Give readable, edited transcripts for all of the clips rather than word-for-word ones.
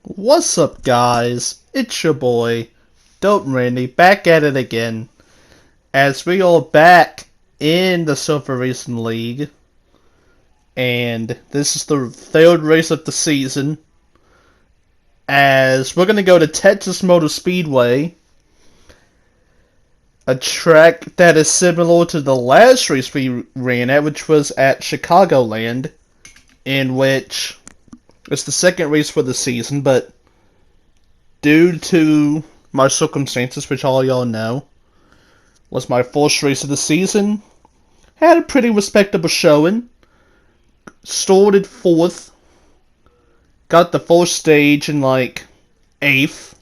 What's up, guys? It's your boy, Dope Randy, back at it again, as we are back in the Silver Racing League, and this is the third race of the season, as we're going to go to Texas Motor Speedway, a track that is similar to the last race we ran at, which was at Chicagoland, in which it's the second race for the season, but due to my circumstances, which all y'all know, was my first race of the season. Had a pretty respectable showing. Started fourth. Got the first stage in like 8th.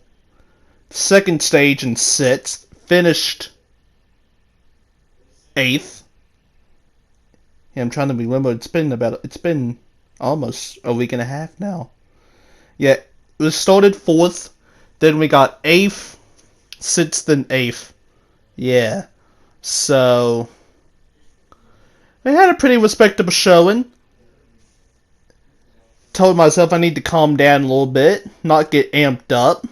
Second stage in 6th. Finished 8th. Yeah, I'm trying to remember. It's been almost a week and a half now. Yeah, it was started 4th. Then we got 8th, 6th, and 8th. Yeah. So, I had a pretty respectable showing. Told myself I need to calm down a little bit, not get amped up.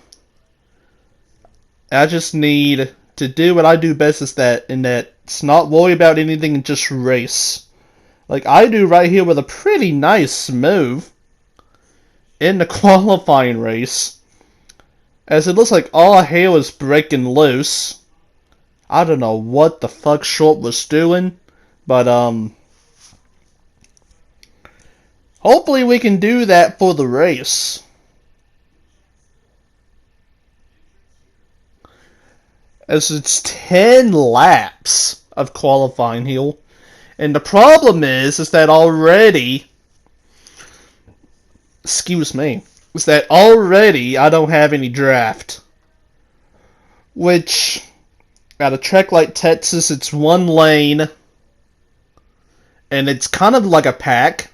I just need to do what I do best and that's not worry about anything and just race. Like I do right here with a pretty nice move in the qualifying race. As it looks like all hell is breaking loose. I don't know what the fuck Short was doing, but hopefully we can do that for the race. As it's 10 laps of qualifying here. And the problem is that already, excuse me, is that already I don't have any draft. Which, at a track like Texas, it's one lane, and it's kind of like a pack.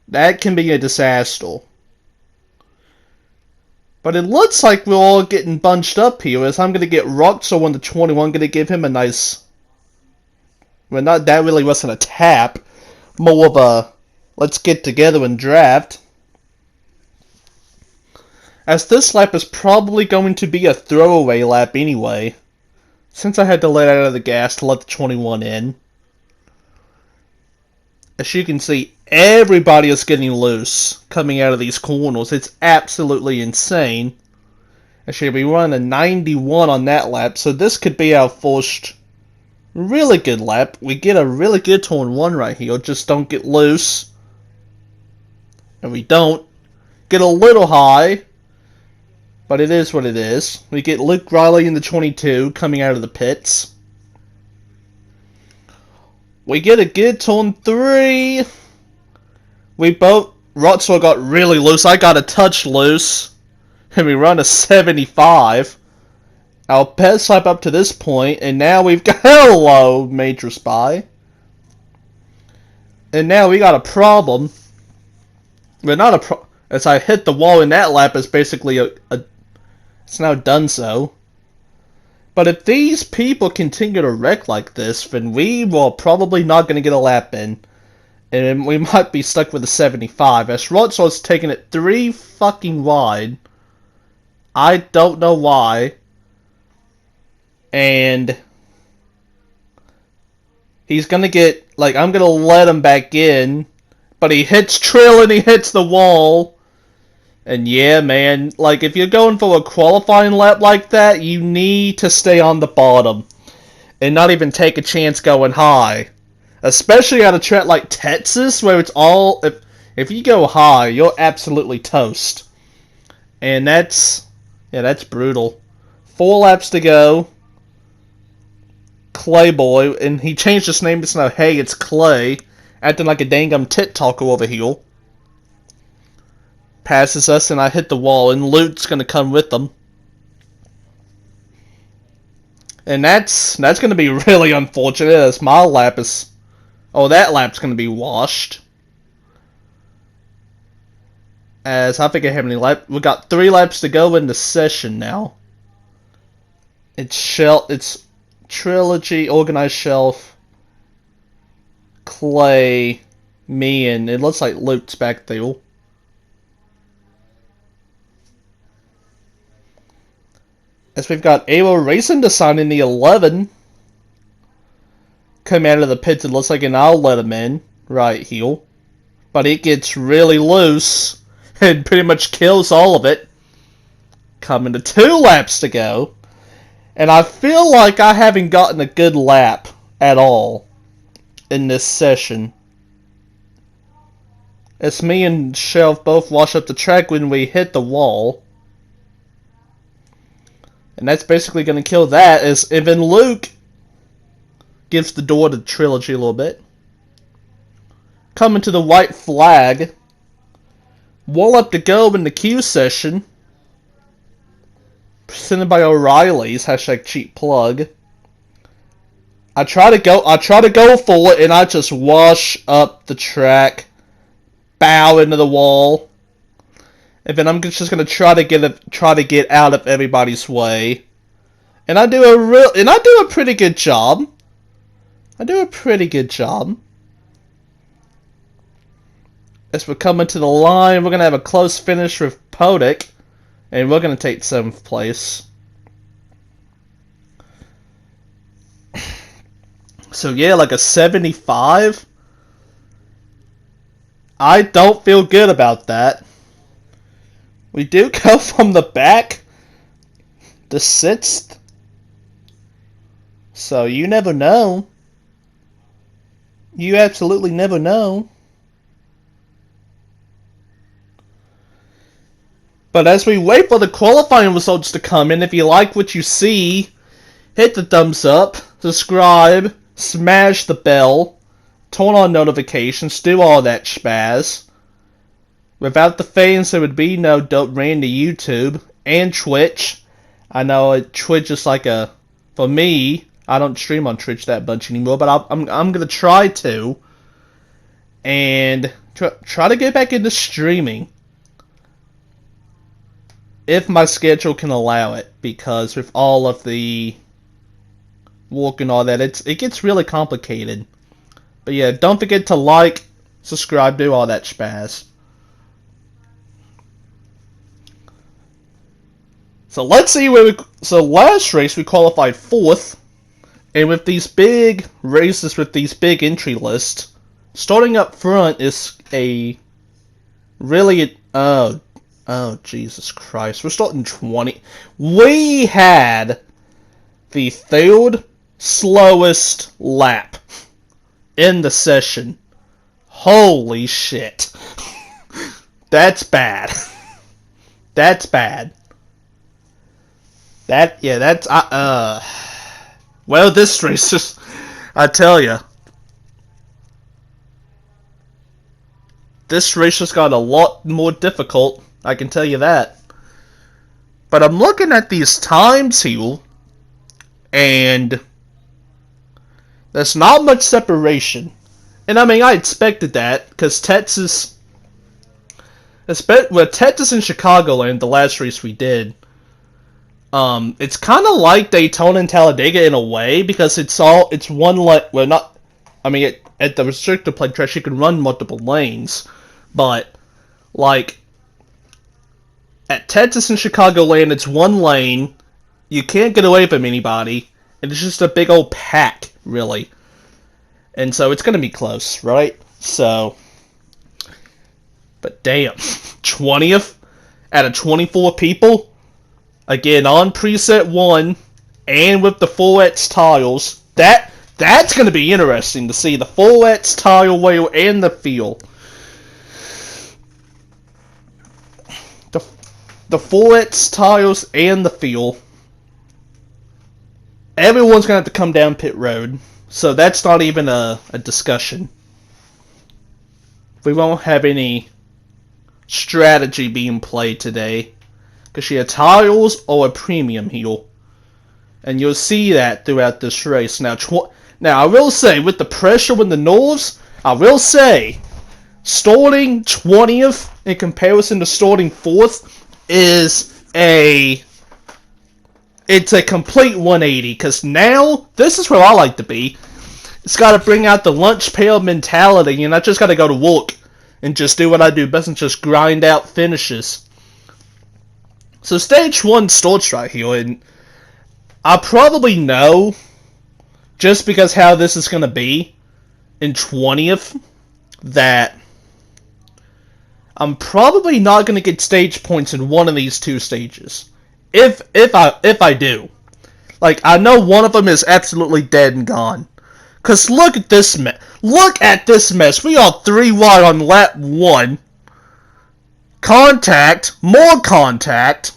That can be a disaster. But it looks like we're all getting bunched up here, as I'm going to get Roxo on the 21, going to give him a nice... Well, not that really wasn't a tap, more of a let's get together and draft. As this lap is probably going to be a throwaway lap anyway, since I had to let out of the gas to let the 21 in. As you can see, everybody is getting loose coming out of these corners. It's absolutely insane. Actually, we run a 91 on that lap, so this could be our first really good lap. We get a really good turn 1 right here, just don't get loose. And we don't get a little high. But it is what it is. We get Luke Riley in the 22 coming out of the pits. We get a good turn 3. We both... Rotswell got really loose. I got a touch loose. And we run a 75. Our pet slap up to this point. And now we've got... Hello, Major Spy. And now we got a problem. But not a problem. As I hit the wall in that lap is basically it's now done so. But if these people continue to wreck like this, then we will probably not going to get a lap in. And we might be stuck with a 75. As Rotswell's taking it 3 fucking wide. I don't know why. And he's going to get, like, I'm going to let him back in. But he hits Trill and he hits the wall. And yeah, man, like, if you're going for a qualifying lap like that, you need to stay on the bottom. And not even take a chance going high. Especially at a track like Texas, where it's all... If you go high, you're absolutely toast. And that's... Yeah, that's brutal. 4 laps to go. Clay Boy, and he changed his name to now, hey, it's Clay. Acting like a dang tit talker over here. Passes us, and I hit the wall, and Luke's going to come with them. And that's going to be really unfortunate, as my lap is... Oh, that lap's going to be washed. As I think I have any laps... We got 3 laps to go in the session now. It's Trilogy, Organized Shelf, Clay, me, and it looks like Luke's back there. As we've got Aero Racing designing the 11. Come out of the pits, it looks like, and I'll let him in. Right heel. But it gets really loose and pretty much kills all of it. Coming to 2 laps to go. And I feel like I haven't gotten a good lap at all in this session. As me and Shelf both wash up the track when we hit the wall. And that's basically going to kill that, as even Luke gives the door to the trilogy a little bit. Coming to the white flag. Wall up to go in the Q session. Presented by O'Reilly's, hashtag cheap plug. I try to go for it, and I just wash up the track, bow into the wall, and then I'm just gonna try to get out of everybody's way, and I do a pretty good job. As we're coming to the line, we're gonna have a close finish with Podic, and we're gonna take 7th place. So yeah, like a 75. I don't feel good about that. We do go from the back to 6th. So you never know. You absolutely never know. But as we wait for the qualifying results to come in, if you like what you see, hit the thumbs up, subscribe, smash the bell, turn on notifications, do all that spaz. Without the fans, there would be no Dope Rain to YouTube and Twitch. I know Twitch is like a... For me, I don't stream on Twitch that much anymore, but I'm gonna try to. And try to get back into streaming. If my schedule can allow it, because with all of the work and all that, it gets really complicated. But yeah, don't forget to like, subscribe, do all that spaz. So let's see where so last race we qualified 4th, and with these big races with these big entry lists, starting up front is a really oh, Jesus Christ. We're starting 20. We had the 3rd slowest lap in the session. Holy shit. That's bad. That's bad. Well, this race is, I tell ya. This race just got a lot more difficult. I can tell you that. But I'm looking at these times here, and there's not much separation. And I mean, I expected that, because Texas and Chicagoland, the last race we did, it's kind of like Daytona and Talladega in a way, because it's one lane. Well, not. I mean, at the restricted plate track, you can run multiple lanes, but like at Texas and Chicagoland, it's one lane. You can't get away from anybody, and it's just a big old pack, really. And so it's gonna be close, right? So, but damn, 20th out of 24 people. Again, on preset 1, and with the 4X tiles, that's going to be interesting to see the 4X tile wheel and the feel. The 4X tiles and the feel. Everyone's going to have to come down pit road, so that's not even a discussion. We won't have any strategy being played today. Because she had tiles or a premium heel. And you'll see that throughout this race. Now, I will say, with the pressure with the Norths, I will say, starting 20th in comparison to starting 4th it's a complete 180. Because now, this is where I like to be. It's got to bring out the lunch pail mentality, and I just got to go to work and just do what I do best and just grind out finishes. So stage 1 starts right here, and I probably know, just because how this is going to be in 20th, that I'm probably not going to get stage points in one of these two stages. If I do. Like, I know one of them is absolutely dead and gone. Because look at this mess. Look at this mess. We are 3 wide on lap 1. Contact. More contact.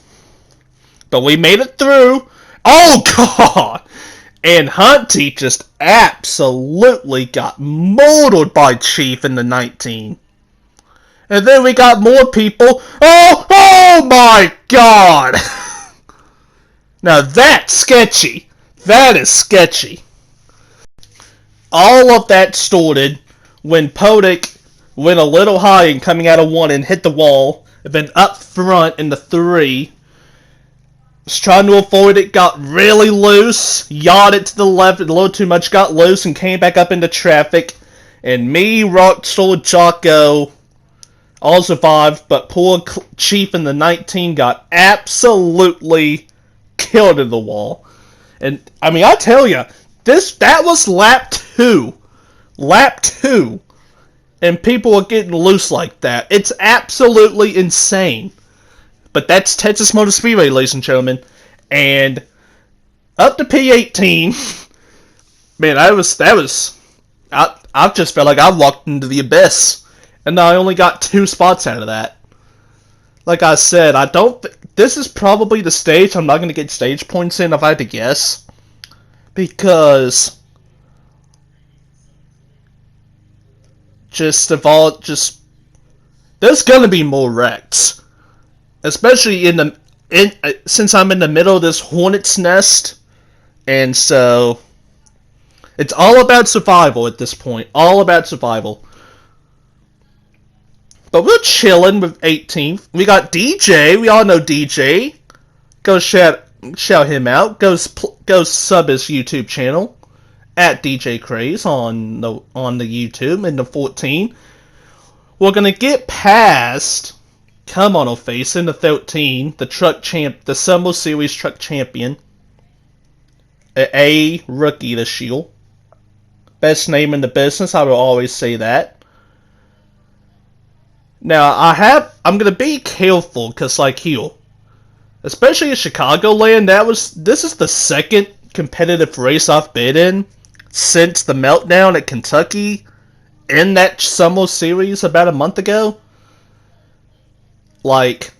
But we made it through. Oh, God! And Hunty just absolutely got molded by Chief in the 19. And then we got more people. Oh my God! Now that's sketchy. That is sketchy. All of that started when Podic went a little high and coming out of 1 and hit the wall. And then up front in the 3. Was trying to avoid it, got really loose, yawed it to the left a little too much, got loose and came back up into traffic. And me, Rockstar, Jocko all survived, but poor Chief in the 19 got absolutely killed in the wall. And I mean, I tell you, that was lap 2. Lap 2. And people are getting loose like that. It's absolutely insane. But that's Texas Motor Speedway, ladies and gentlemen. And up to P18, man, I just felt like I walked into the abyss. And I only got 2 spots out of that. Like I said, this is probably the stage I'm not going to get stage points in if I had to guess. Because there's going to be more wrecks. Especially since I'm in the middle of this hornet's nest. And so it's all about survival at this point. All about survival. But we're chilling with 18th. We got DJ. We all know DJ. Go shout him out. Go sub his YouTube channel at DJ Craze on the YouTube in the 14. We're gonna get past. Come on, face in the 13. The Summer Series truck champion. A rookie this year. Best name in the business. I will always say that. Now, I'm going to be careful, because, like, here, especially in Chicagoland, this is the second competitive race I've been in since the meltdown at Kentucky in that summer series about a month ago. Like,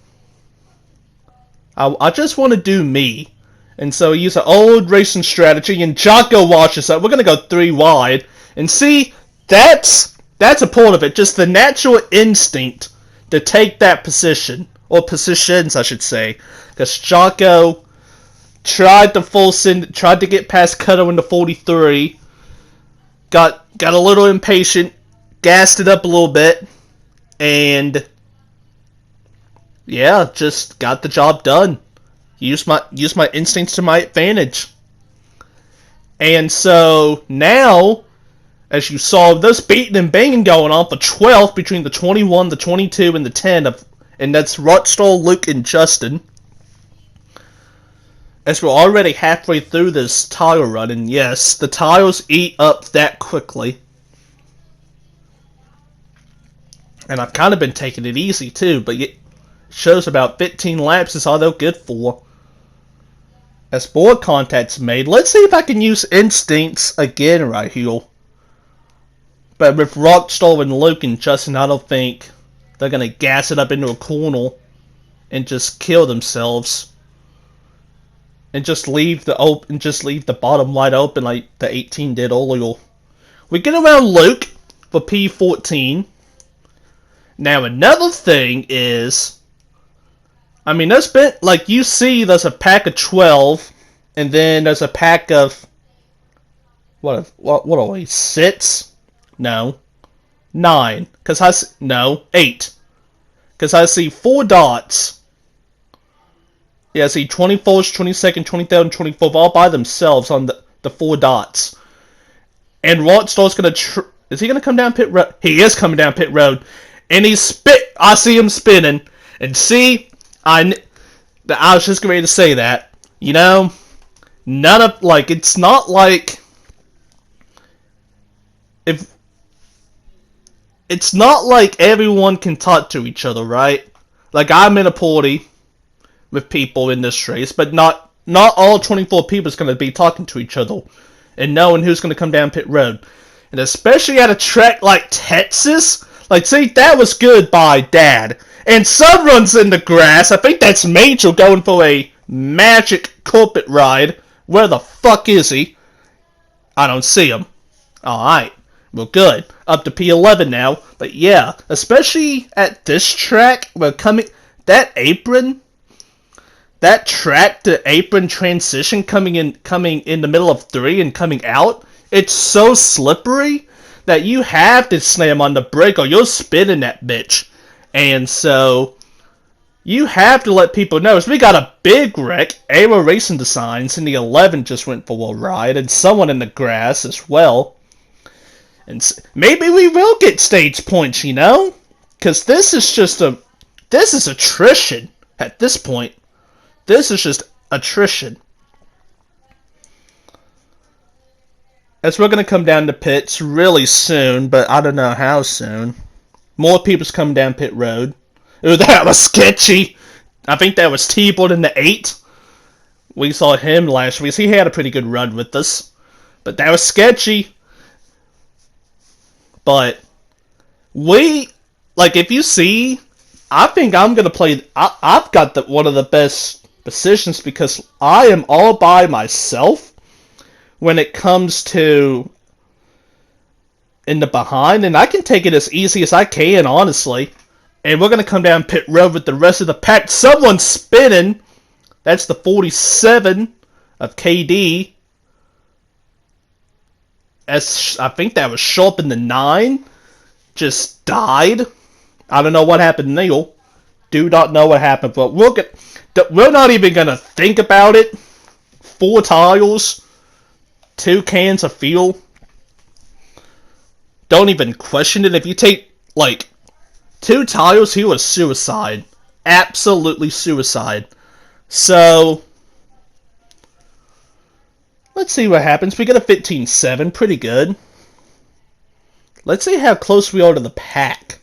I just want to do me. And so I use an old racing strategy, and Jocko watches up. We're going to go 3 wide. And see, that's a part of it. Just the natural instinct to take that position. Or positions, I should say. Because Jocko tried to get past Cutter in the 43. Got a little impatient. Gassed it up a little bit. And yeah, just got the job done. Use my instincts to my advantage. And so now, as you saw, this beating and banging going on for 12th between the 21, the 22, and the 10 and that's Rockstar, Luke, and Justin. As we're already halfway through this tire run, and yes, the tires eat up that quickly. And I've kind of been taking it easy too, but it shows about 15 laps is all they're good for. As board contact's made, let's see if I can use instincts again right here. But with Rockstar and Luke and Justin, I don't think they're gonna gas it up into a corner and just kill themselves. And just leave the bottom wide open like the 18 did earlier. We get around Luke for P14. Now another thing is, I mean, there's been, like, you see there's a pack of 12, and then there's a pack of, what are we, 6? No. 9. 8. Because I see 4 dots. Yeah, I see 21st, 22nd, 23rd, and 24th all by themselves on the 4 dots. And Rockstar's gonna, is he gonna come down pit road? He is coming down pit road. And I see him spinning. And see, I was just ready to say that. You know, none of, like, it's not like, if, it's not like everyone can talk to each other, right? Like, I'm in a party with people in this race, but not all 24 people is going to be talking to each other and knowing who's going to come down pit road. And especially at a track like Texas, like, see, that was good by Dad. And Son runs in the grass. I think that's Major going for a magic carpet ride. Where the fuck is he? I don't see him. Alright. Well, good. Up to P11 now. But yeah, especially at this track, we're coming... That apron... That track to apron transition coming in the middle of 3 and coming out, it's so slippery that you have to slam on the brake or you're spinning that bitch. And so you have to let people know. So we got a big wreck. Aero Racing Designs in the 11 just went for a ride, and someone in the grass as well. And maybe we will get stage points, you know? Because this is attrition at this point. This is just attrition. As we're going to come down to pits really soon, but I don't know how soon. More people's coming down pit road. Ooh, that was sketchy. I think that was T-Board in the 8. We saw him last week. He had a pretty good run with us. But that was sketchy. But if you see, I think I'm going to play, I've got one of the best positions because I am all by myself when it comes to in the behind, and I can take it as easy as I can, honestly. And we're going to come down pit road with the rest of the pack. Someone's spinning. That's the 47 of KD. I think that was Sharp in the 9. Just died. I don't know what happened, Neil. Do not know what happened, but we're not even going to think about it. 4 tiles. 2 cans of fuel. Don't even question it. If you take, 2 tiles, he was suicide. Absolutely suicide. So, let's see what happens. We get a 15-7. Pretty good. Let's see how close we are to the pack.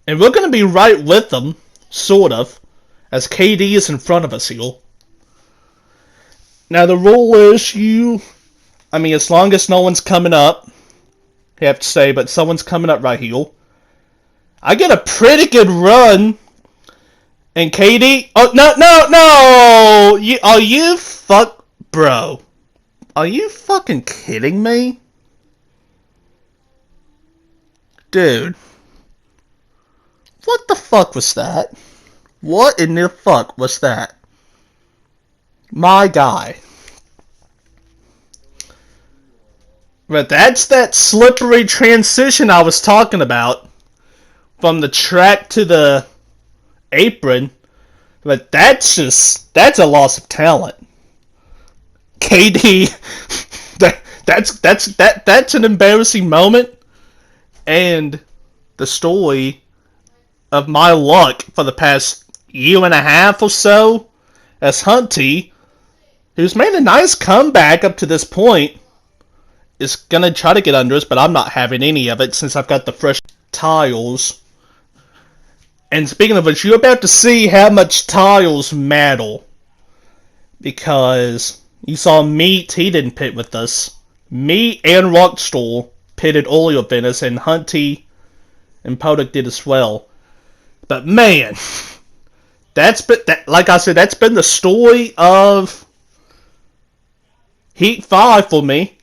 And we're going to be right with them, sort of, as KD is in front of us here. Now, the rule is as long as no one's coming up, I have to say, but someone's coming up right here. I get a pretty good run. And KD, no! Bro. Are you fucking kidding me? Dude. What the fuck was that? What in the fuck was that? My guy. But that's that slippery transition I was talking about. From the track to the apron. But that's a loss of talent. KD, that's an embarrassing moment. And the story of my luck for the past year and a half or so, as Hunty, who's made a nice comeback up to this point, is gonna try to get under us, but I'm not having any of it since I've got the fresh tiles. And speaking of which, you're about to see how much tiles matter. Because you saw Meat, he didn't pit with us. Meat and Rockstar pitted earlier than us, and Hunty and Poduk did as well. But man, like I said, that's been the story of Heat 5 for me.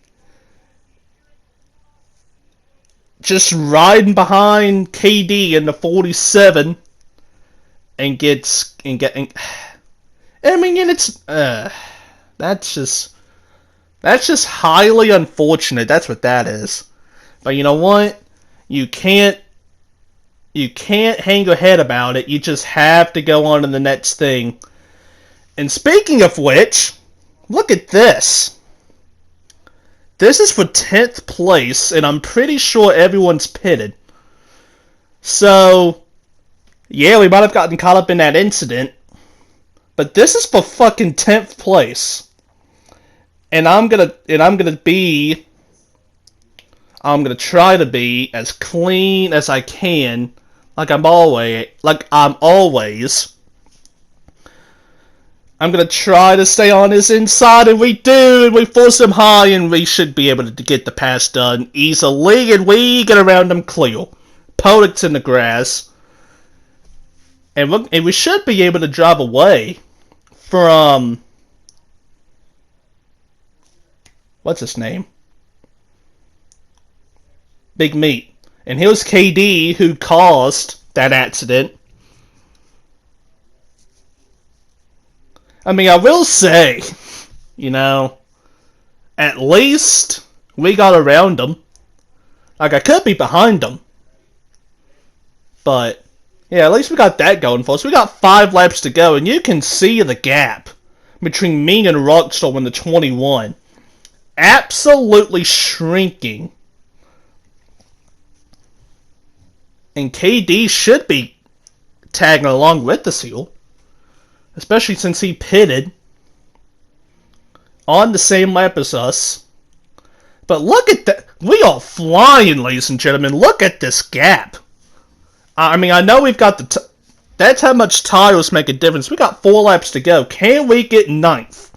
Just riding behind KD in the 47 and that's just highly unfortunate. That's what that is. But you know what? You can't hang your head about it. You just have to go on to the next thing. And speaking of which, look at this. This is for 10th place, and I'm pretty sure everyone's pitted. So, yeah, we might have gotten caught up in that incident. But this is for fucking 10th place. And I'm gonna try to be as clean as I can, like I'm always. I'm gonna try to stay on his inside, and we do, and we force him high, and we should be able to get the pass done easily, and we get around him clear. Podik's in the grass, and we should be able to drive away from, what's his name? Big Meat. And here's KD, who caused that accident. I mean, I will say, at least we got around them. Like, I could be behind them. But, yeah, at least we got that going for us. We got 5 laps to go, and you can see the gap between me and Rockstar in the 21. Absolutely shrinking. And KD should be tagging along with the seal. Especially since he pitted on the same lap as us. But look at that. We are flying, ladies and gentlemen. Look at this gap. I mean, I know we've got that's how much tires make a difference. We got 4 laps to go. Can we get 9th?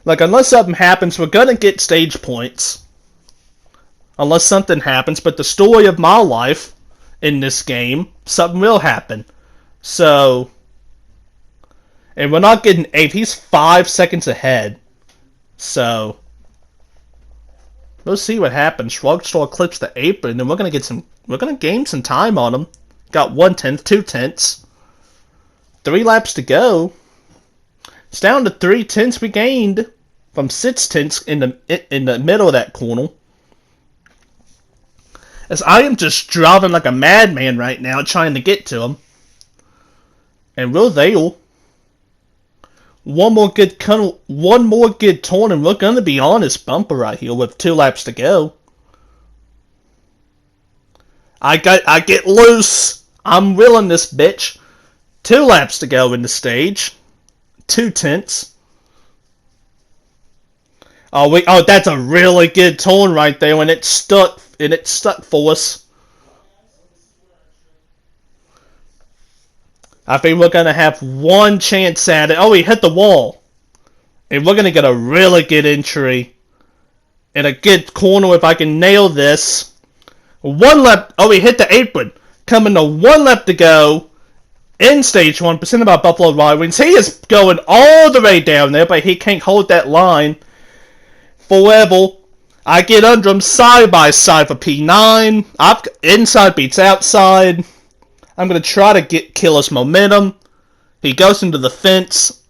Like, unless something happens, we're going to get stage points. Unless something happens. But the story of my life in this game, something will happen. So, and we're not getting 8th. He's 5 seconds ahead. So, we'll see what happens. Rockstar clips the apron, and we're gonna gain some time on him. Got 1/10, 2/10. 3 laps to go. It's down to 3/10 we gained from 6/10 in the middle of that corner. As I am just driving like a madman right now, trying to get to him. And we're there. One more good turn, and we're going to be on this bumper right here with 2 laps to go. I get loose. I'm willing this bitch. 2 laps to go in the stage. 2/10. Oh, that's a really good turn right there, and it stuck for us. I think we're going to have one chance at it. Oh, he hit the wall. And we're going to get a really good entry. In a good corner if I can nail this. 1 lap. Oh, he hit the apron. Coming to 1 lap to go. In stage 1. Percent about Buffalo Wild Wings. He is going all the way down there, but he can't hold that line forever. I get under him side by side for P9. Inside beats outside. I'm going to try to kill his momentum. He goes into the fence.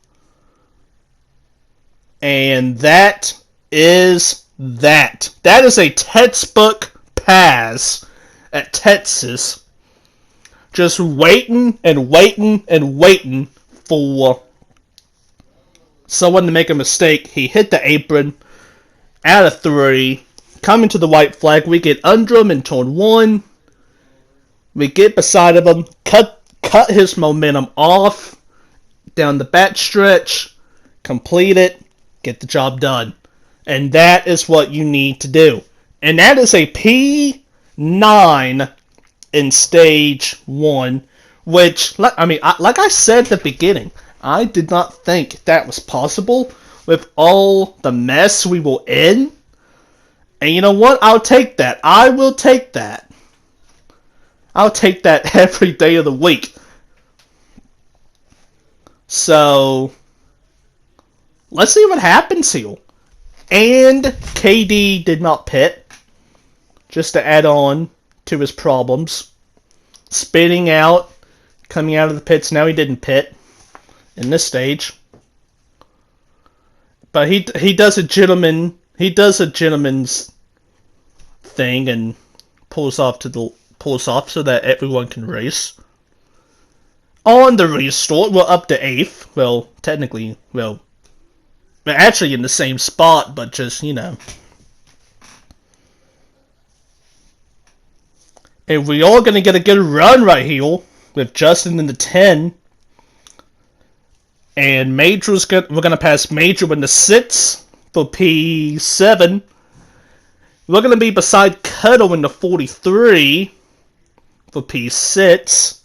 And that is that. That is a textbook pass at Texas. Just waiting and waiting and waiting for someone to make a mistake. He hit the apron. Out of 3. Coming to the white flag. We get under him in turn 1. We get beside of him, cut his momentum off, down the back stretch, complete it, get the job done. And that is what you need to do. And that is a P9 in stage 1, which, like I said at the beginning, I did not think that was possible with all the mess we were in. And you know what? I'll take that. I will take that. I'll take that every day of the week. So, let's see what happens here. And KD did not pit. Just to add on to his problems. Spitting out, coming out of the pits. Now he didn't pit in this stage. But he does a gentleman's thing and pulls off so that everyone can race. On the restart, we're up to 8th. Well, technically, we're actually in the same spot, but just, And we are going to get a good run right here with Justin in the 10. And we're going to pass Major in the 6. for P7. We're going to be beside Cuddle in the 43 for P6.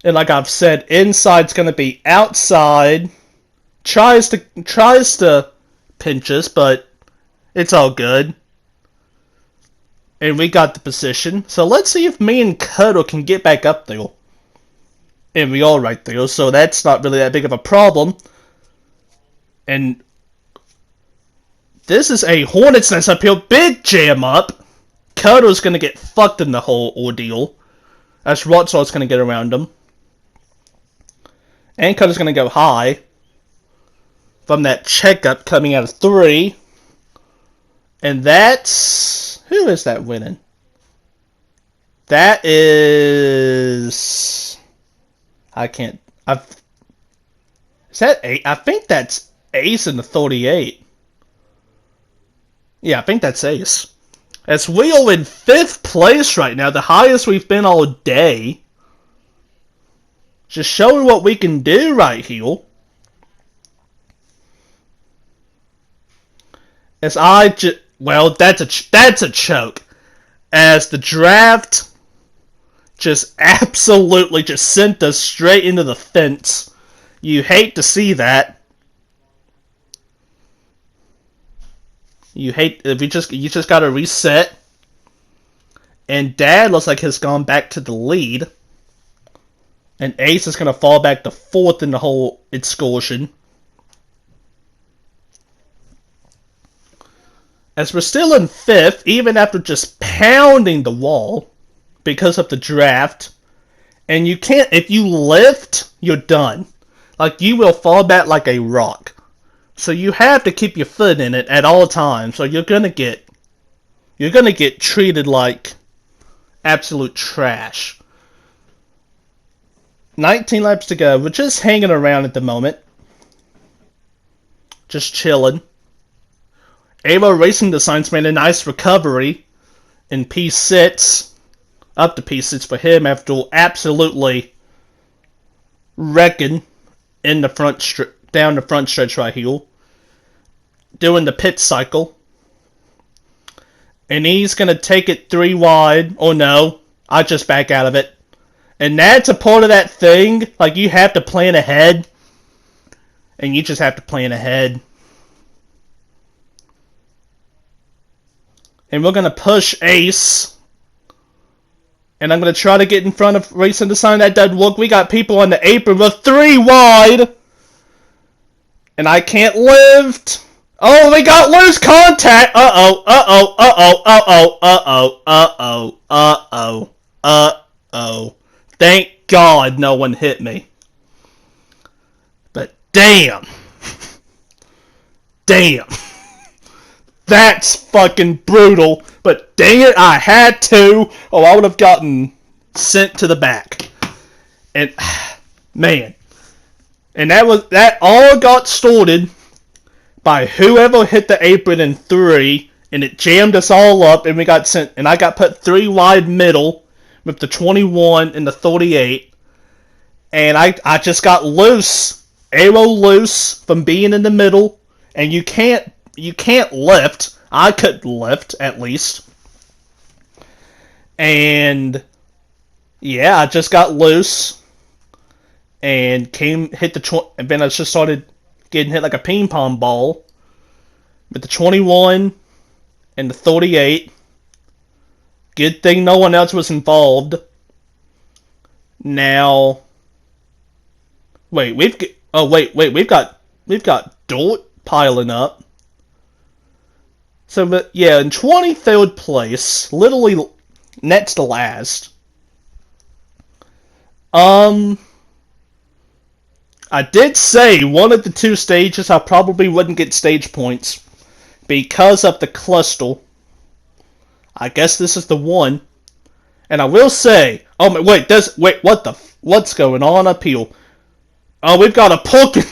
And like I've said, inside's going to be outside. Tries to pinch us, but it's all good. And we got the position. So let's see if me and Cuddle can get back up there. And we are right there, so that's not really that big of a problem. And this is a Hornet's Nest uphill. Big jam up. Cuddle's going to get fucked in the whole ordeal. As Rotsar's going to get around him. And Cuddle's going to go high. From that checkup coming out of 3. And that's... Who is that winning? That is... I can't... Is that 8? I think that's Ace in the 38. Yeah, I think that's Ace. As we are in 5th place right now, the highest we've been all day. Just showing what we can do right here. As well, that's a choke. As the draft just absolutely just sent us straight into the fence. You hate to see that. You just gotta reset. And Dad looks like has gone back to the lead. And Ace is gonna fall back to 4th in the whole excursion. As we're still in 5th, even after just pounding the wall because of the draft. And you can't, if you lift, you're done. Like, you will fall back like a rock. So you have to keep your foot in it at all times. So you're gonna get treated like absolute trash. 19 laps to go. We're just hanging around at the moment. Just chilling. Ava Racing Designs made a nice recovery in P6. Up to P6 for him after absolutely wrecking in the down the front stretch right here. Doing the pit cycle. And he's going to take it 3 wide. Oh no, I just back out of it. And that's a part of that thing. Like, you have to plan ahead. And you just have to plan ahead. And we're going to push Ace. And I'm going to try to get in front of Racing Design. That doesn't work. We got people on the apron with 3 wide. And I can't lift. Oh, we got loose contact. Uh-oh, uh-oh, uh-oh, uh-oh, uh-oh, uh-oh, uh-oh, uh-oh. Thank God no one hit me. But damn. Damn. That's fucking brutal. But dang it, I had to. Oh, I would have gotten sent to the back. And, man. And that all got started by whoever hit the apron in 3. And it jammed us all up. And we got sent. And I got put 3 wide middle with the 21 and the 38. And I just got loose. Arrow loose from being in the middle. And you can't lift. I couldn't lift, at least. And yeah, I just got loose. And hit the and then I just started getting hit like a ping pong ball. With the 21 and the 38. Good thing no one else was involved. Now, we've got dirt piling up. So, but yeah, in 23rd place, literally next to last. I did say one of the 2 stages I probably wouldn't get stage points because of the cluster. I guess this is the one. And I will say, what's going on up here? Oh, we've got a parking.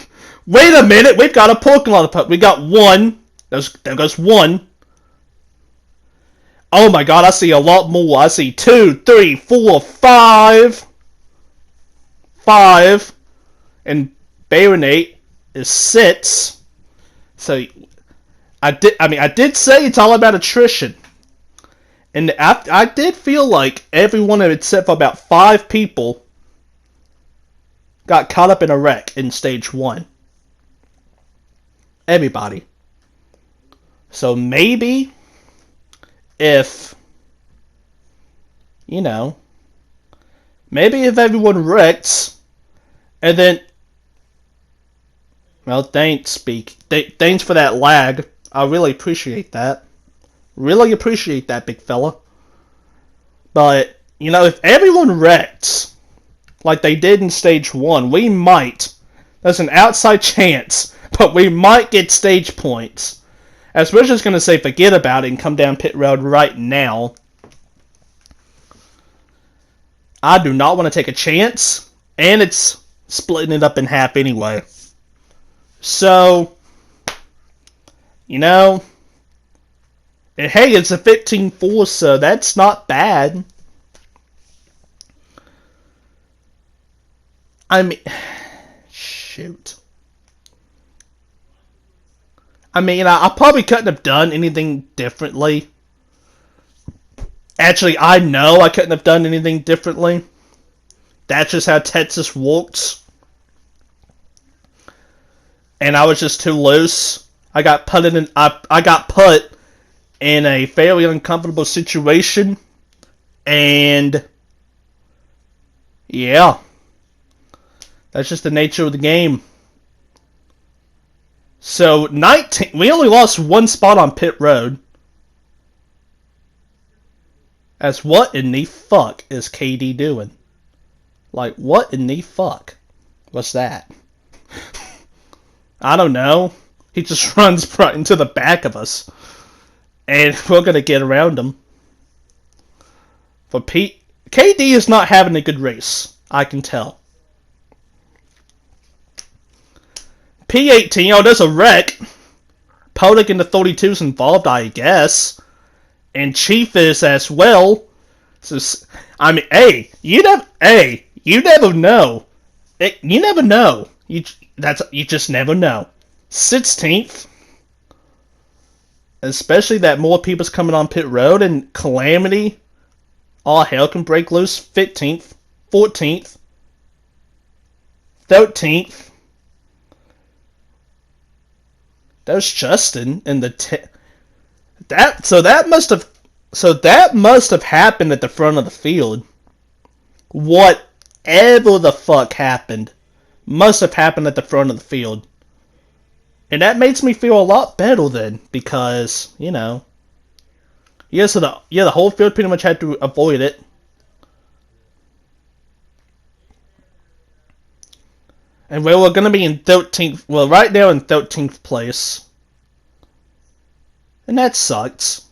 Wait a minute, we've got a parking lot. We got 1. There goes 1. Oh my God, I see a lot more. I see 2, 3, 4, 5. 5. And Baronate is 6. So I did say it's all about attrition. And I did feel like everyone except for about 5 people got caught up in a wreck in stage 1. Everybody. So maybe if, maybe if everyone wrecks, and then, well, thanks for that lag. I really appreciate that. Really appreciate that, big fella. But, if everyone wrecks like they did in stage 1, we might, there's an outside chance, but we might get stage points. As we're just going to say forget about it and come down pit road right now. I do not want to take a chance, and it's splitting it up in half anyway. So, hey, it's a 15-4, so that's not bad. I mean, shoot. I mean, I probably couldn't have done anything differently. Actually, I know I couldn't have done anything differently. That's just how Texas works. And I was just too loose. I got put in a fairly uncomfortable situation. And yeah. That's just the nature of the game. So, we only lost 1 spot on pit road. As what in the fuck is KD doing? Like, what in the fuck? What's that? I don't know. He just runs right into the back of us. And we're gonna get around him. KD is not having a good race. I can tell. P18, oh, there's a wreck. Podic and the 32's involved, I guess. And Chief is as well. So, I mean, hey, you never know. You never know. You just never know. 16th. Especially that more people's coming on pit road, and Calamity, all hell can break loose. 15th, 14th, 13th. There's Justin in the that must have happened at the front of the field. Whatever the fuck happened must have happened at the front of the field. And that makes me feel a lot better then, because, the whole field pretty much had to avoid it. And we're going to be in 13th, well, right now in 13th place. And that sucks.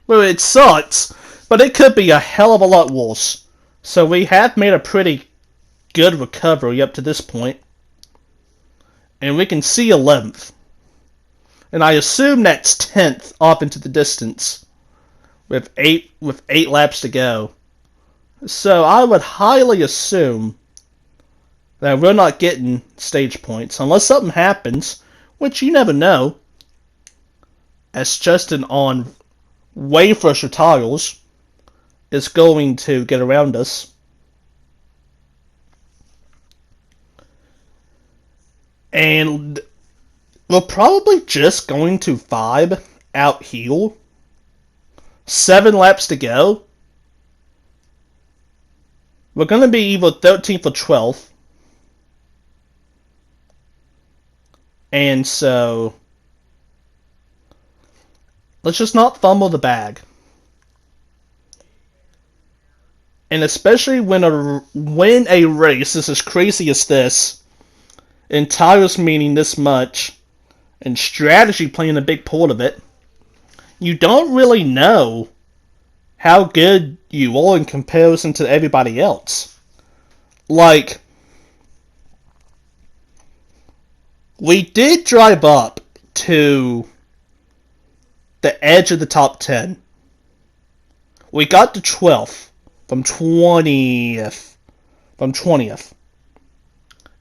Well, it sucks, but it could be a hell of a lot worse. So we have made a pretty good recovery up to this point. And we can see 11th. And I assume that's 10th off into the distance. With 8 laps to go. So I would highly assume that we're not getting stage points unless something happens, which you never know. As Justin on way fresher tires is going to get around us. And we're probably just going to vibe out here. 7 laps to go. We're going to be either 13th or 12th. And so, let's just not fumble the bag. And especially when a race is as crazy as this, and tires meaning this much, and strategy playing a big part of it, you don't really know how good you are in comparison to everybody else. Like, we did drive up to the edge of the top 10. We got to 12th from 20th.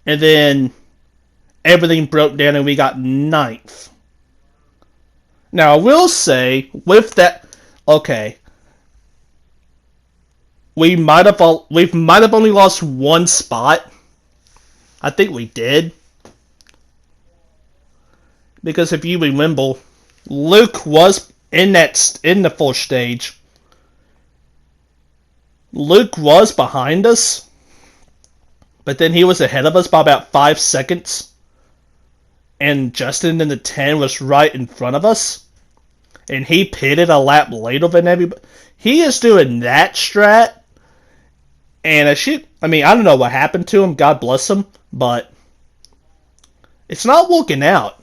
And then everything broke down and we got 9th. Now, I will say, with that, okay, we might have only lost one spot. I think we did. Because if you remember, Luke was in the first stage. Luke was behind us, but then he was ahead of us by about 5 seconds. And Justin in the 10 was right in front of us. And he pitted a lap later than everybody. He is doing that strat. And I don't know what happened to him, God bless him, but it's not working out.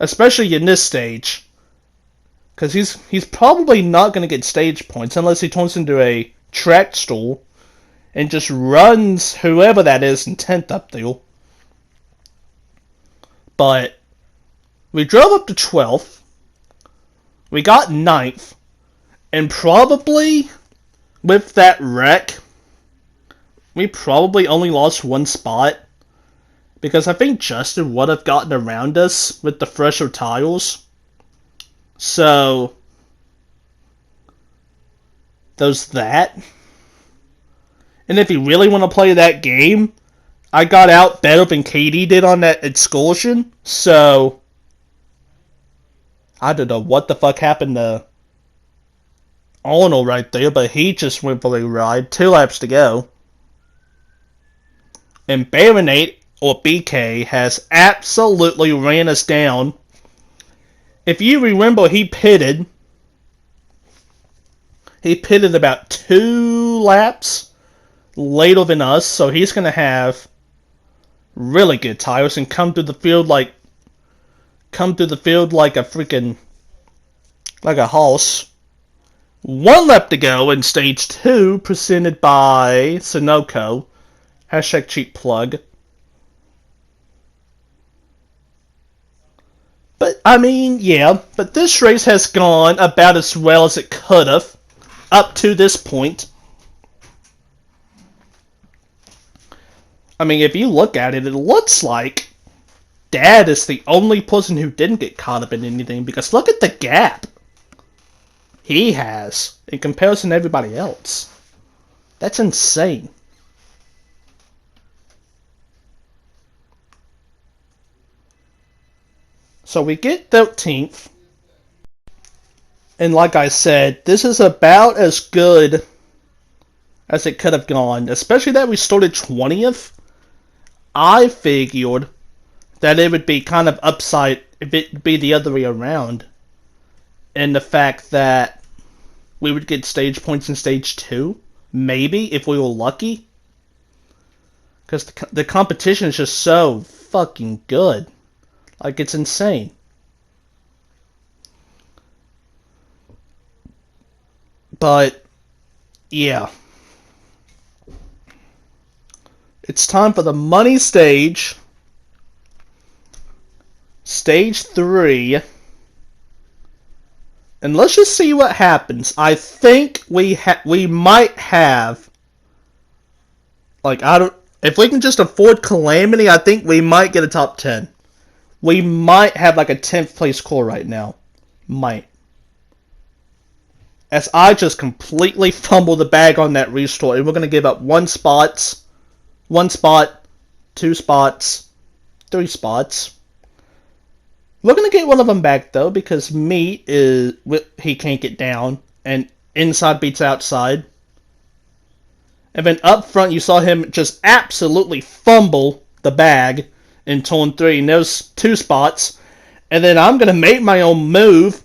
Especially in this stage. Because he's probably not going to get stage points unless he turns into a track stall and just runs whoever that is in 10th up there. But we drove up to 12th. We got 9th. And probably with that wreck, we probably only lost one spot. Because I think Justin would have gotten around us with the fresher tires. So, there's that. And if you really want to play that game, I got out better than Katie did on that excursion. So, I don't know what the fuck happened to Arnold right there, but he just went for a ride. 2 laps to go. And Baronate, or BK, has absolutely ran us down. If you remember, he pitted about 2 laps later than us, so he's going to have really good tires and come through the field like a horse. 1 lap to go in stage 2, presented by Sunoco. Hashtag cheap plug. But, but this race has gone about as well as it could have, up to this point. If you look at it, it looks like Dad is the only person who didn't get caught up in anything, because look at the gap he has in comparison to everybody else. That's insane. So we get 13th. And like I said, this is about as good as it could have gone. Especially that we started 20th. I figured that it would be kind of upside if it be the other way around. And the fact that we would get stage points in stage 2. Maybe, if we were lucky. Because the competition is just so fucking good. Like, it's insane. But, yeah. It's time for the money stage. Stage 3. And let's just see what happens. I think we might have... If we can just afford Calamity, I think we might get a top 10. We might have like a 10th place score right now. Might. As I just completely fumbled the bag on that restart. And we're going to give up 1 spot, 2 spots, 3 spots. We're going to get one of them back though, because Meat he can't get down. And inside beats outside. And then up front you saw him just absolutely fumble the bag in turn 3, and there's 2 spots. And then I'm going to make my own move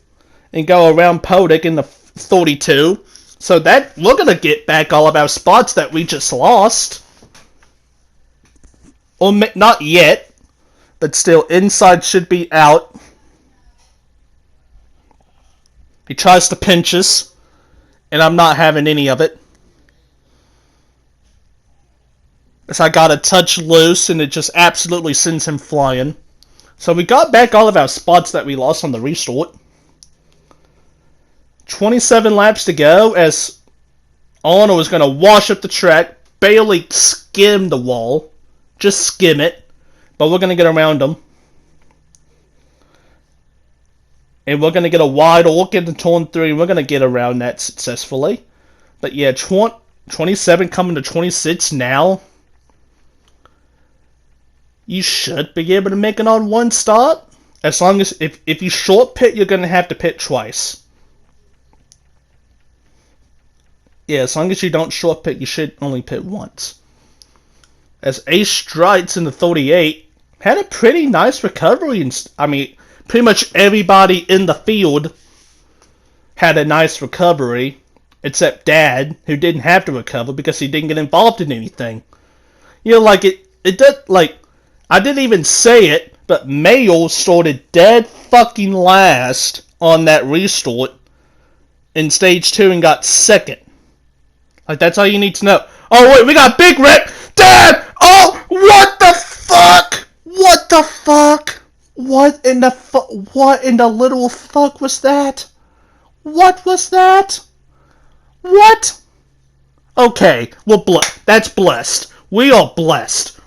and go around Podic in the 32. So that we're going to get back all of our spots that we just lost. Or not yet, but still, inside should be out. He tries to pinch us, and I'm not having any of it. As I got a touch loose, and it just absolutely sends him flying. So we got back all of our spots that we lost on the restart. 27 laps to go, as Arnold was going to wash up the track, barely skim the wall. Just skim it. But we're going to get around him. And we're going to get a wide look into turn 3, and we're going to get around that successfully. But yeah, 27 coming to 26 now. You should be able to make it on one start. As long as, if you short pit, you're going to have to pit twice. Yeah, as long as you don't short pit, you should only pit once. As Ace Strites in the 38 had a pretty nice recovery. I mean, pretty much everybody in the field had a nice recovery, except Dad, who didn't have to recover because he didn't get involved in anything. You know, like, it did, like, I didn't even say it, but Mayo started dead fucking last on that restart in stage 2 and got second. Like, that's all you need to know. Oh, wait, we got Big Rick! Dad! Oh, what the fuck? What the fuck? What in the little fuck was that? What was that? What? Okay, well, that's blessed. We are blessed.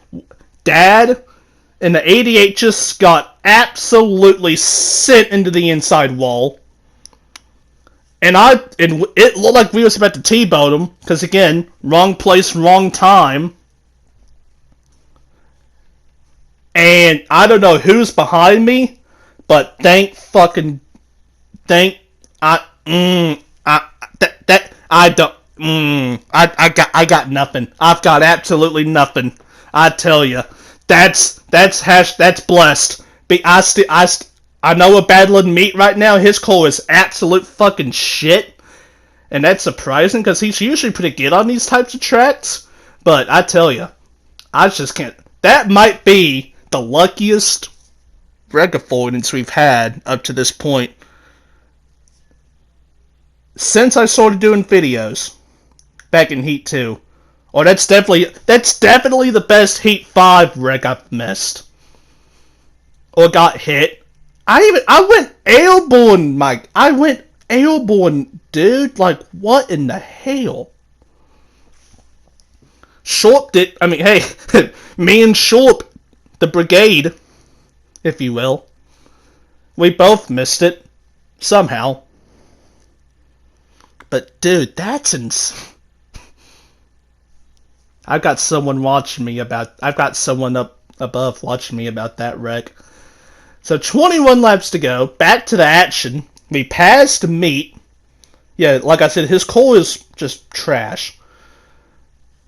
Dad and the 88 just got absolutely sent into the inside wall. And it looked like we was about to T-bone him, because again, wrong place, wrong time. And I don't know who's behind me, but I got nothing. I've got absolutely nothing. I tell you, that's blessed. I know we're battling Meat right now. His core is absolute fucking shit. And that's surprising, because he's usually pretty good on these types of tracks. But I tell you, I just can't. That might be the luckiest wreck avoidance we've had up to this point since I started doing videos back in Heat 2. Or that's definitely the best Heat 5 wreck I've missed. Or got hit. I went airborne, Mike. I went airborne, dude. Like, what in the hell? Short did. I mean, hey, me and Short, the brigade, if you will, we both missed it somehow. But dude, that's insane. I've got someone up above watching me about that wreck. So 21 laps to go. Back to the action. We passed Meat. Yeah, like I said, his core is just trash.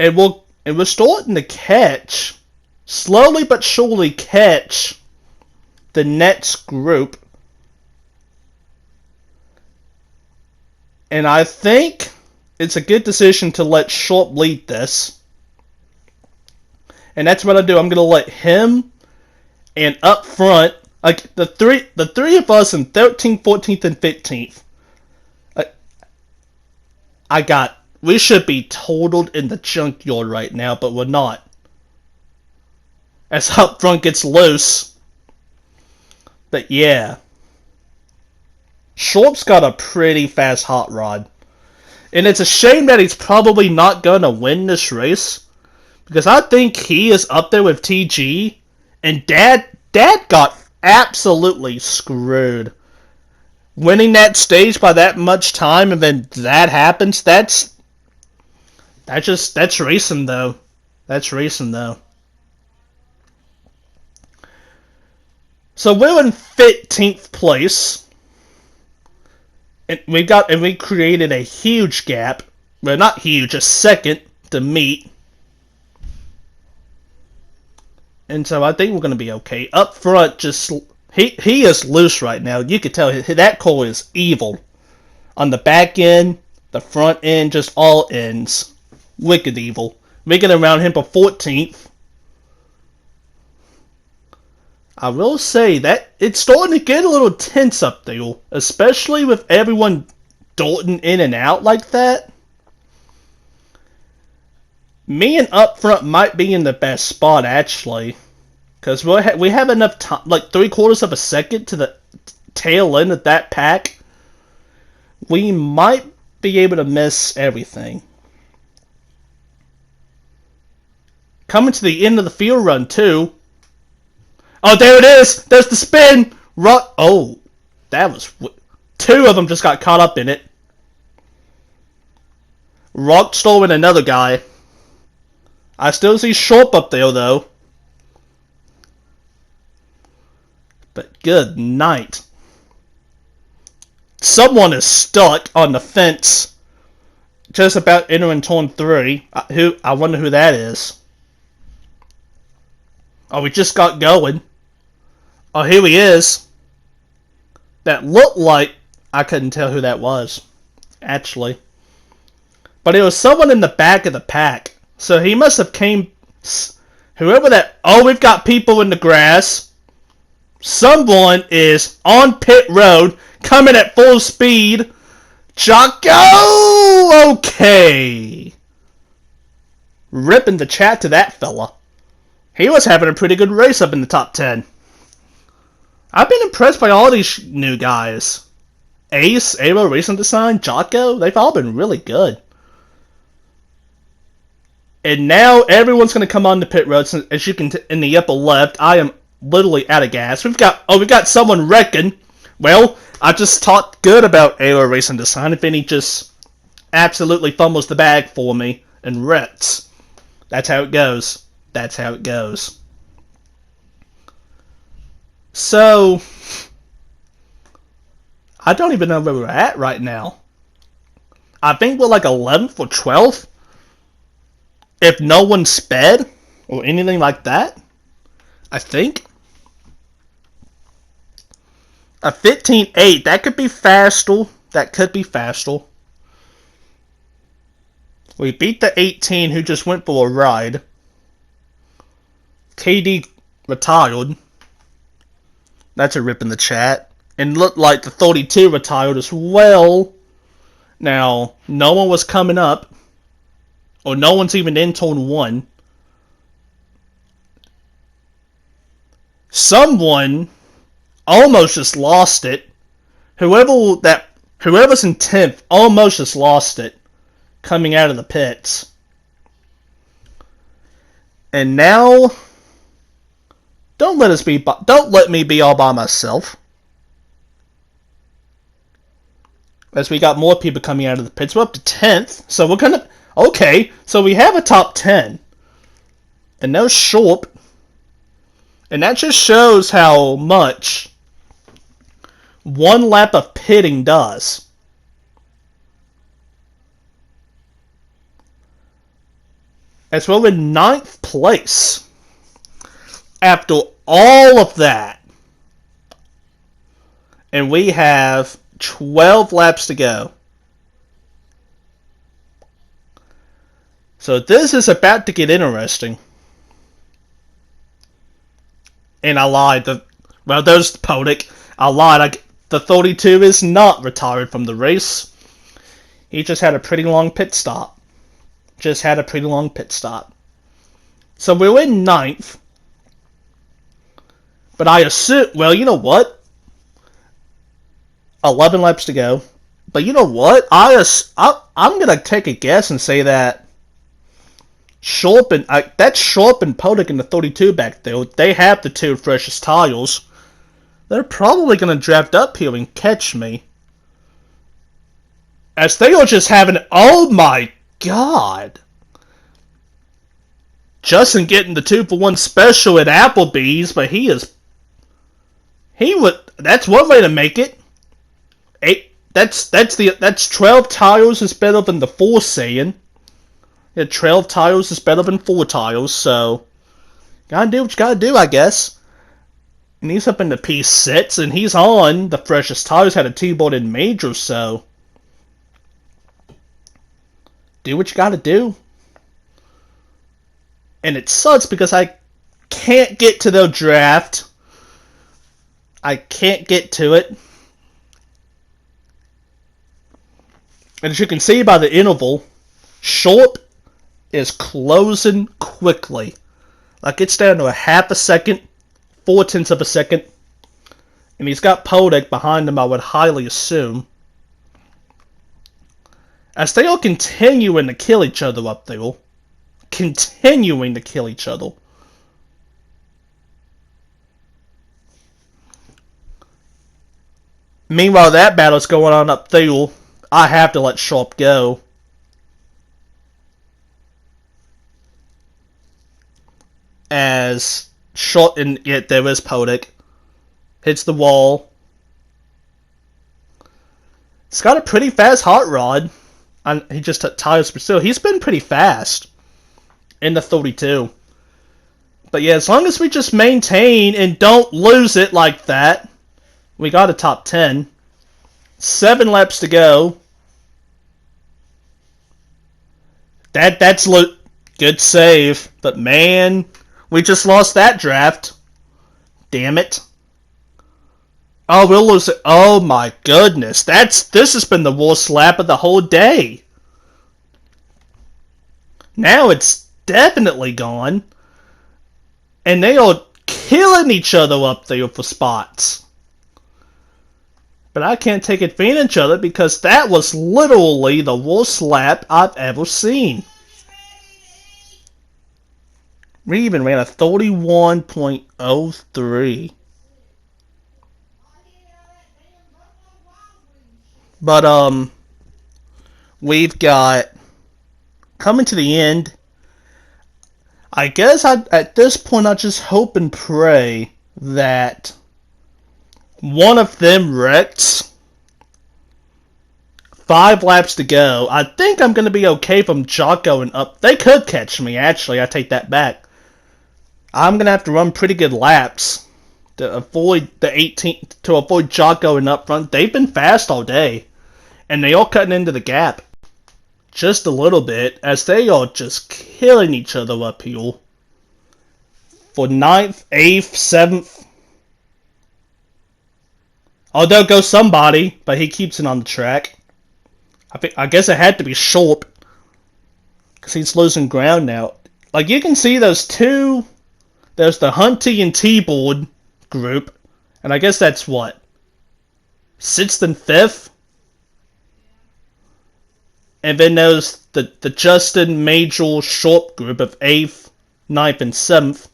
And we're starting to catch, slowly but surely catch, the next group. And I think it's a good decision to let Sharp lead this. And that's what I do. I'm going to let him, and up front, like the three of us in 13th, 14th, and 15th. We should be totaled in the junkyard right now, but we're not. As up front gets loose. But yeah. Sharp's got a pretty fast hot rod. And it's a shame that he's probably not going to win this race. Because I think he is up there with TG. And Dad got absolutely screwed. Winning that stage by that much time and then that happens, that's racing though. That's racing though. So we're in 15th place. And we created a huge gap. Well, not huge, a second to Meat. And so I think we're going to be okay. Up front, he is loose right now. You can tell that core is evil. On the back end, the front end, just all ends. Wicked evil. We get around him for 14th. I will say that it's starting to get a little tense up there. Especially with everyone darting in and out like that. Me and up front might be in the best spot, actually. Because we have enough time, like 3/4 of a second to the tail end of that pack. We might be able to miss everything. Coming to the end of the field run, too. Oh, there it is! There's the spin! Oh, That was... Two of them just got caught up in it. Rockstar and another guy. I still see Sharp up there, though. But good night. Someone is stuck on the fence. Just about entering turn 3. I wonder who that is. Oh, we just got going. Oh, here he is. That looked like... I couldn't tell who that was, actually. But it was someone in the back of the pack. So he must have came... Whoever that... Oh, we've got people in the grass. Someone is on pit road, coming at full speed. Jocko! Okay. Ripping the chat to that fella. He was having a pretty good race up in the top 10. I've been impressed by all these new guys. Ace, Aero Racing Design, Jocko, they've all been really good. And now everyone's going to come on the pit road. As you can in the upper left, I am literally out of gas. We've got someone wrecking. Well, I just talked good about Aero Racing Design. If any just absolutely fumbles the bag for me and wrecks. That's how it goes. That's how it goes. So, I don't even know where we're at right now. I think we're like 11th or 12th. If no one sped or anything like that. I think. A 15.8. That could be faster. That could be faster. We beat the 18 who just went for a ride. KD retired. That's a rip in the chat. And looked like the 32 retired as well. Now, no one was coming up. Or no one's even in turn 1. Someone almost just lost it. Whoever's in 10th almost just lost it. Coming out of the pits. And now... Don't let me be all by myself. As we got more people coming out of the pits. We're up to 10th. So we're gonna... Okay, so we have a top 10. And no Sharp. And that just shows how much one lap of pitting does. As we're in 9th place. After all of that. And we have 12 laps to go. So this is about to get interesting. And I lied. Well, there's Podic. I lied. The 32 is not retired from the race. He just had a pretty long pit stop. So we're in 9th. But I assume... Well, you know what? 11 laps to go. But you know what? I'm going to take a guess and say that that's Sharp and Podic in the 32 back there. They have the 2 freshest tires. They're probably going to draft up here and catch me. As they are just having... Oh my god! Justin getting the 2-for-1 special at Applebee's, but that's one way to make it. That's 12 tires is better than the 4 saying. Yeah, 12 tires is better than 4 tires, so gotta do what you gotta do, I guess. And he's up in the P6, and he's on the freshest tires, had a T-board in major, so do what you gotta do. And it sucks because I can't get to the draft. I can't get to it. And as you can see by the interval, Sharp is closing quickly. Like it's down to a half a second, 0.4 of a second. And he's got Podic behind him, I would highly assume. As they are continuing to kill each other up there. Continuing to kill each other. Meanwhile, that battle's going on up there. I have to let Sharp go. As Sharp, and yet there is Podic. Hits the wall. He's got a pretty fast hot rod. And he just took tires, but still, he's been pretty fast in the 32. But yeah, as long as we just maintain and don't lose it like that, we got a top 10. 7 laps to go. That's good save, but man, we just lost that draft. Damn it. Oh, we'll lose it. Oh my goodness. This has been the worst lap of the whole day. Now it's definitely gone. And they are killing each other up there for spots. But I can't take advantage of it because that was literally the worst lap I've ever seen. We even ran a 31.03. But, we've got, coming to the end, I guess at this point I just hope and pray that one of them wrecks. 5 laps to go. I think I'm going to be okay from Jock going up. They could catch me, actually. I take that back. I'm going to have to run pretty good laps to avoid the 18, to avoid Jock going up front. They've been fast all day. And they are cutting into the gap just a little bit as they are just killing each other up here. For 9th, 8th, 7th. Oh, there goes somebody, but he keeps it on the track. I guess it had to be Short, because he's losing ground now. Like, you can see those two. There's the Hunty and T-Board group, and I guess that's what? 6th and 5th? And then there's the Justin Major Sharp group of 8th, 9th, and 7th.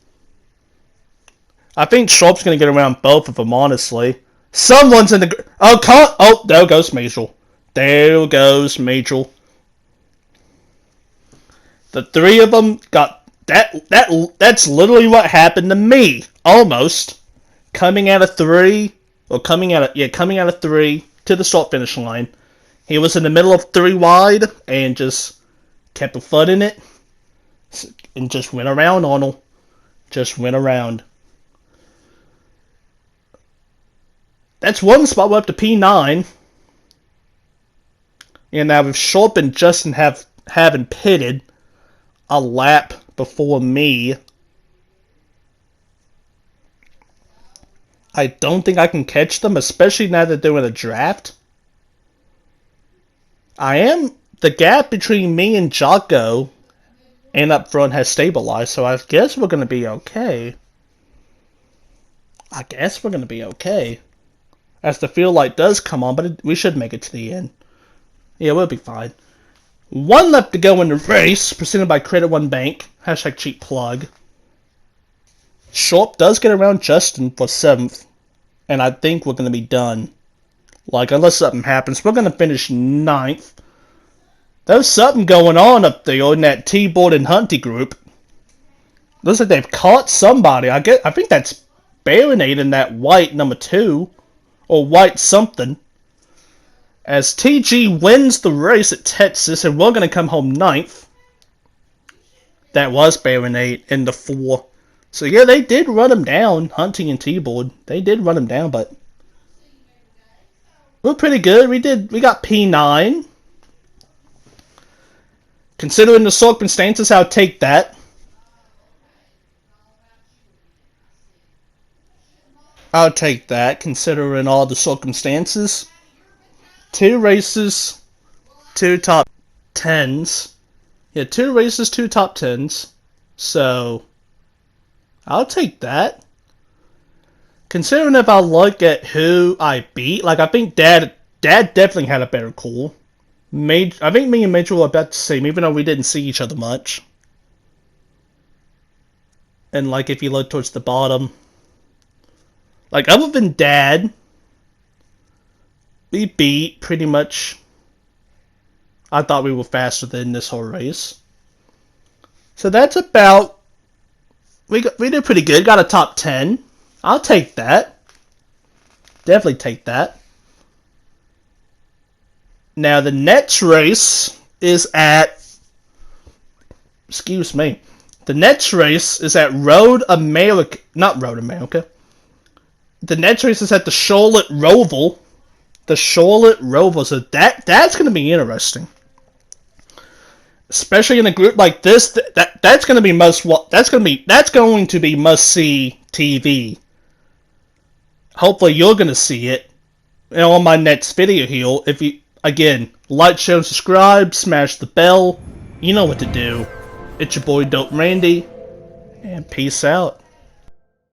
I think Sharp's going to get around both of them, honestly. Someone's in the... Oh, there goes Major. There goes Major. The 3 of them got... That's literally what happened to me. Almost. Coming out of 3. Or coming out of 3 to the start-finish line. He was in the middle of 3 wide and just kept a foot in it and just went around on him. Just went around. That's one spot. We're up to P9. And now with Sharp and Justin having pitted a lap before me, I don't think I can catch them, especially now they're doing a draft. The gap between me and Jocko and up front has stabilized, so I guess we're going to be okay. As the field light does come on, but we should make it to the end. Yeah, we'll be fine. 1 lap to go in the race, presented by Credit One Bank. Hashtag cheap plug. Sharp does get around Justin for 7th, and I think we're going to be done. Like, unless something happens, we're going to finish 9th. There's something going on up there in that T-Board and Hunty group. Looks like they've caught somebody. I think that's Baronade in that white number 2. Or white something. As TG wins the race at Texas, and we're going to come home 9th. That was Baronade in the 4. So yeah, they did run him down, Hunty and T-Board. They did run him down, but... we're pretty good. We got P9. Considering the circumstances, I'll take that. I'll take that, considering all the circumstances. 2 races, 2 top 10s. Yeah, 2 races, 2 top 10s. So, I'll take that. Considering if I look at who I beat, like, I think Dad definitely had a better call. I think me and Major were about the same, even though we didn't see each other much. And, like, if you look towards the bottom, like, other than Dad, we beat pretty much. I thought we were faster than this whole race. So that's about. We did pretty good. Got a top 10. I'll take that. Definitely take that. Now the next race is at. Excuse me. The next race is at Road America. Not Road America. The next race is at the Charlotte Roval. The Charlotte Roval. So that's going to be interesting. Especially in a group like this, that's going to be that's going to be must see TV. Hopefully you're going to see it on my next video here. If you again like, share, and subscribe, smash the bell. You know what to do. It's your boy Dope Randy, and peace out.